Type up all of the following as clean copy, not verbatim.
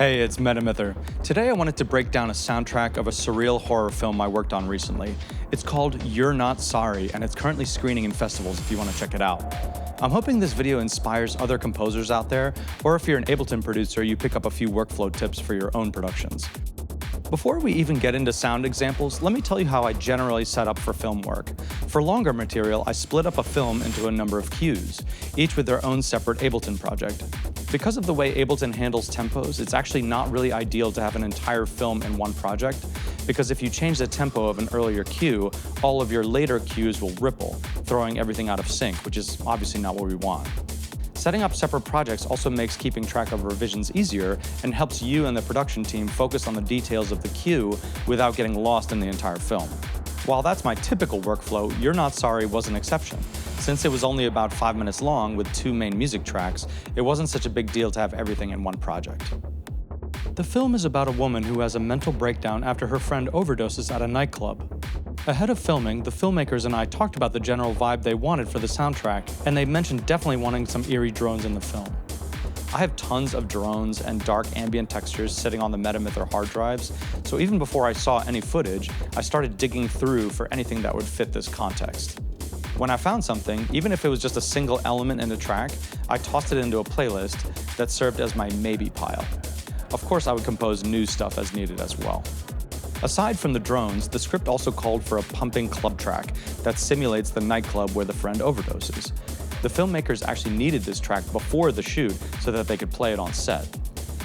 Hey, it's Metamyther. Today I wanted to break down a soundtrack of a surreal horror film I worked on recently. It's called You're Not Sorry, and it's currently screening in festivals if you want to check it out. I'm hoping this video inspires other composers out there, or if you're an Ableton producer, you pick up a few workflow tips for your own productions. Before we even get into sound examples, let me tell you how I generally set up for film work. For longer material, I split up a film into a number of cues, each with their own separate Ableton project. Because of the way Ableton handles tempos, it's actually not really ideal to have an entire film in one project, because if you change the tempo of an earlier cue, all of your later cues will ripple, throwing everything out of sync, which is obviously not what we want. Setting up separate projects also makes keeping track of revisions easier and helps you and the production team focus on the details of the cue without getting lost in the entire film. While that's my typical workflow, You're Not Sorry was an exception. Since it was only about 5 minutes long with 2 main music tracks, it wasn't such a big deal to have everything in one project. The film is about a woman who has a mental breakdown after her friend overdoses at a nightclub. Ahead of filming, the filmmakers and I talked about the general vibe they wanted for the soundtrack, and they mentioned definitely wanting some eerie drones in the film. I have tons of drones and dark ambient textures sitting on the Metamyther hard drives, so even before I saw any footage, I started digging through for anything that would fit this context. When I found something, even if it was just a single element in a track, I tossed it into a playlist that served as my maybe pile. Of course, I would compose new stuff as needed as well. Aside from the drones, the script also called for a pumping club track that simulates the nightclub where the friend overdoses. The filmmakers actually needed this track before the shoot so that they could play it on set.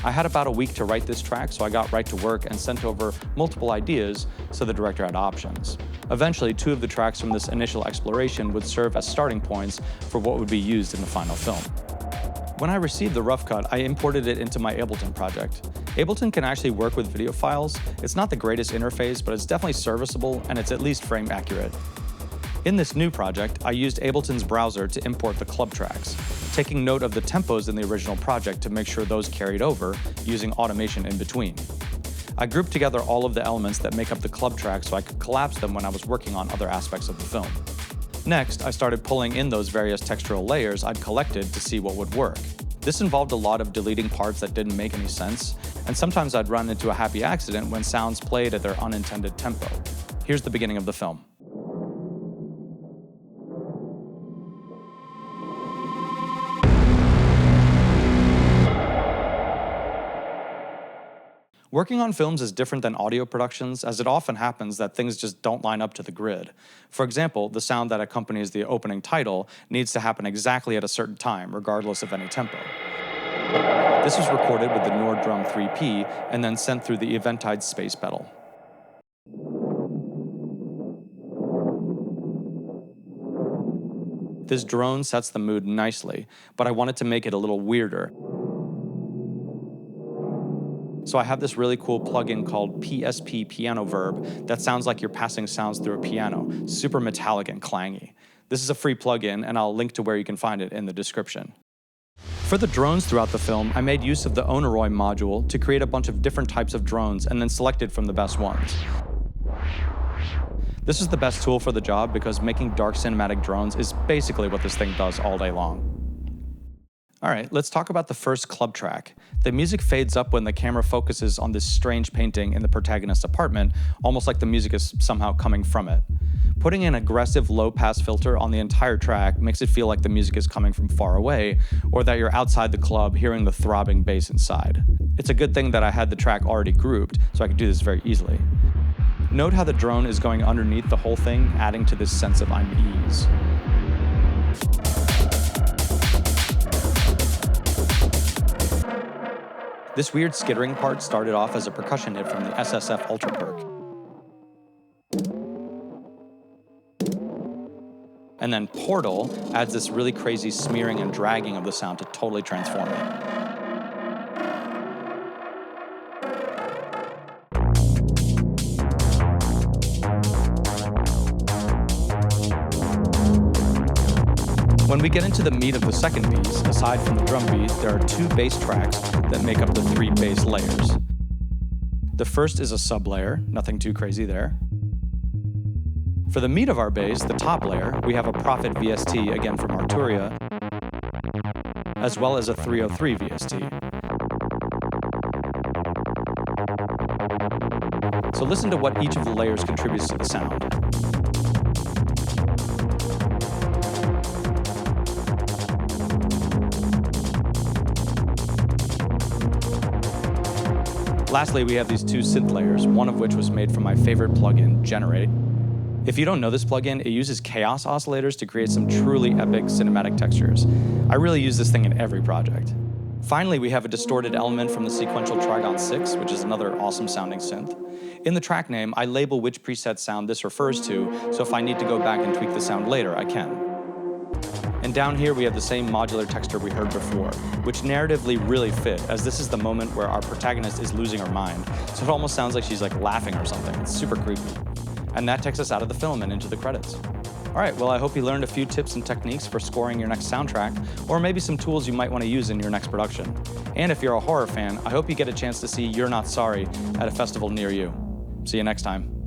I had about a week to write this track, so I got right to work and sent over multiple ideas so the director had options. Eventually, 2 of the tracks from this initial exploration would serve as starting points for what would be used in the final film. When I received the rough cut, I imported it into my Ableton project. Ableton can actually work with video files. It's not the greatest interface, but it's definitely serviceable and it's at least frame accurate. In this new project, I used Ableton's browser to import the club tracks, taking note of the tempos in the original project to make sure those carried over, using automation in between. I grouped together all of the elements that make up the club track so I could collapse them when I was working on other aspects of the film. Next, I started pulling in those various textural layers I'd collected to see what would work. This involved a lot of deleting parts that didn't make any sense, and sometimes I'd run into a happy accident when sounds played at their unintended tempo. Here's the beginning of the film. Working on films is different than audio productions, as it often happens that things just don't line up to the grid. For example, the sound that accompanies the opening title needs to happen exactly at a certain time, regardless of any tempo. This was recorded with the Nord Drum 3P and then sent through the Eventide space pedal. This drone sets the mood nicely, but I wanted to make it a little weirder. So I have this really cool plugin called PSP Piano Verb that sounds like you're passing sounds through a piano, super metallic and clangy. This is a free plugin, and I'll link to where you can find it in the description. For the drones throughout the film, I made use of the Oneiroi module to create a bunch of different types of drones and then selected from the best ones. This is the best tool for the job because making dark cinematic drones is basically what this thing does all day long. Alright, let's talk about the first club track. The music fades up when the camera focuses on this strange painting in the protagonist's apartment, almost like the music is somehow coming from it. Putting an aggressive low-pass filter on the entire track makes it feel like the music is coming from far away, or that you're outside the club hearing the throbbing bass inside. It's a good thing that I had the track already grouped, so I could do this very easily. Note how the drone is going underneath the whole thing, adding to this sense of unease. This weird skittering part started off as a percussion hit from the SSF Ultra Perc. And then Portal adds this really crazy smearing and dragging of the sound to totally transform it. When we get into the meat of the second piece, aside from the drum beat, there are 2 bass tracks that make up the 3 bass layers. The first is a sub-layer, nothing too crazy there. For the meat of our bass, the top layer, we have a Prophet VST, again from Arturia, as well as a 303 VST. So listen to what each of the layers contributes to the sound. Lastly, we have these two synth layers, one of which was made from my favorite plugin, Generate. If you don't know this plugin, it uses chaos oscillators to create some truly epic cinematic textures. I really use this thing in every project. Finally, we have a distorted element from the Sequential Trigon-6, which is another awesome sounding synth. In the track name, I label which preset sound this refers to, so if I need to go back and tweak the sound later, I can. And down here we have the same modular texture we heard before, which narratively really fit, as this is the moment where our protagonist is losing her mind, so it almost sounds like she's laughing or something. It's super creepy. And that takes us out of the film and into the credits. All right, well, I hope you learned a few tips and techniques for scoring your next soundtrack, or maybe some tools you might want to use in your next production. And if you're a horror fan, I hope you get a chance to see You're Not Sorry at a festival near you. See you next time.